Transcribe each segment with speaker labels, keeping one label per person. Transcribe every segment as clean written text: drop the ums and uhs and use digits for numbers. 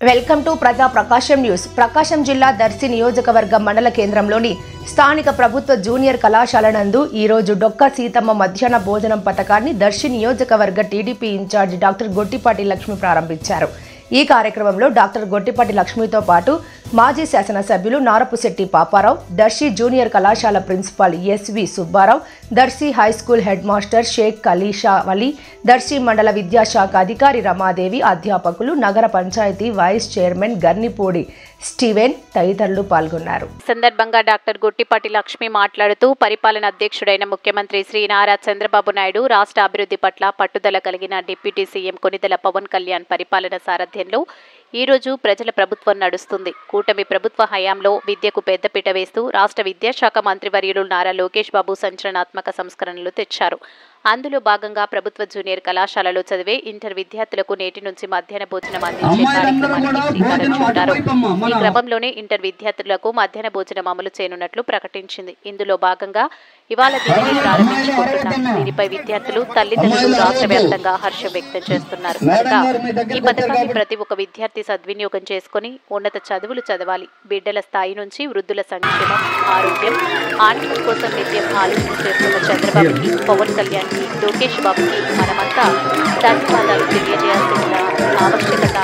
Speaker 1: Welcome to ప్రజా ప్రకాశం news. ప్రకాశం జిల్లా దర్శి నియోజకవర్గం మండల కేంద్రంలోని స్థానిక ప్రభుత్వ జూనియర్ కళాశాల నందు ఈ రోజు డొక్క సీతమ్మ మధ్యాహ్న భోజనం పథకాన్ని దర్శి నియోజకవర్గ TDP incharge doctor Gottipati Lakshmi ప్రారంభించారు. ఈ కార్యక్రమంలో డాక్టర్ గొట్టిపాటి లక్ష్మితో పాటు మాజీ శాసనసభ్యులు నారపుశెట్టి పాపారావు, దర్శి జూనియర్ కళాశాల principal SV Subbarao, Darsi high school head master Shaik Khalisha Vali, Darsi మండల విద్యాశాఖ అధికారి రమాదేవి, అధ్యాపకులు, నగర panchayat vice chairman Garnipudi Steven తదితరులు పాల్గొన్నారు.
Speaker 2: సందర్భంగా డాక్టర్ గొట్టిపాటి లక్ష్మి మాట్లాడుతూ పరిపాలన అధ్యక్షుడైన ముఖ్యమంత్రి శ్రీ నారా చంద్రబాబు నాయుడు రాష్ట్ర అభివృద్ధి పట్ల పట్టుదల కలిగిన డిప్యూటీ సీఎం కొనిదెల పవన్ కళ్యాణ్ పరిపాలన సారథ్యంలో ఈ రోజు ప్రజల ప్రభుత్వం నడుస్తుంది. కూటమి ప్రభుత్వ హయాంలో విద్యకు పెద్దపీట వేస్తూ రాష్ట్ర విద్యాశాఖ మంత్రివర్యులు నారా లోకేష్ బాబు సంచలనాత్మక సంస్కరణలు తెచ్చారు. అందులో భాగంగా ప్రభుత్వ జూనియర్ కళాశాలలో చదివే ఇంటర్ విద్యార్థులకు నేటి నుంచి మధ్యాహ్న భోజనం అందించే కార్యక్రమానికి శ్రీకారం చుట్టారు. ఈ క్రమంలోనే ఇంటర్ విద్యార్థులకు మధ్యాహ్న భోజనం అమలు చేయనున్నట్లు ప్రకటించింది. ఇందులో భాగంగా ఇవాళ దీనిని ప్రారంభించుకుంటున్నాం. దీనిపై విద్యార్థులు, తల్లిదండ్రులు రాష్ట్ర వ్యాప్తంగా హర్షం వ్యక్తం చేస్తున్నారు. ఈ పథకాన్ని ప్రతి ఒక్క విద్యార్థి సద్వినియోగం చేసుకుని ఉన్నత చదువులు చదవాలి. బిడ్డల స్థాయి నుంచి వృద్ధుల సంక్షేమం, ఆరోగ్యం, ఆనందం కోసం నిత్యం ఆలోచన చేస్తున్న చంద్రబాబుకి, పవన్ కళ్యాణ్, లోకేష్ బాబుకి మనమంతా ధన్యవాదాలు తెలియజేయాల్సిన ఆవశ్యకత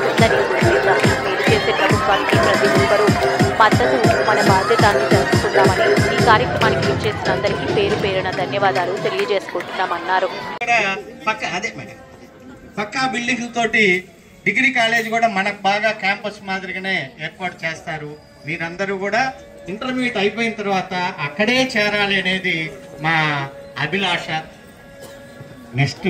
Speaker 2: ఉందని గుర్తిద్దాం. మీరు చేసే ప్రభుత్వానికి ప్రతి ఒక్కరూ మద్దతు మన బాధ్యత అని తెలుసుకుందామని ఈ కార్యక్రమానికి విచ్చేసిన అందరికీ పేరు పేరున ధన్యవాదాలు తెలియజేసుకుంటున్నామన్నారు.
Speaker 3: పక్కా బిల్డింగ్ తోటి డిగ్రీ కాలేజ్ కూడా మనకు బాగా క్యాంపస్ మాదిరిగానే ఏర్పాటు చేస్తారు. మీరందరూ కూడా ఇంటర్మీడియట్ అయిపోయిన తర్వాత అక్కడే చేరాలి అనేది మా అభిలాష. నెక్స్ట్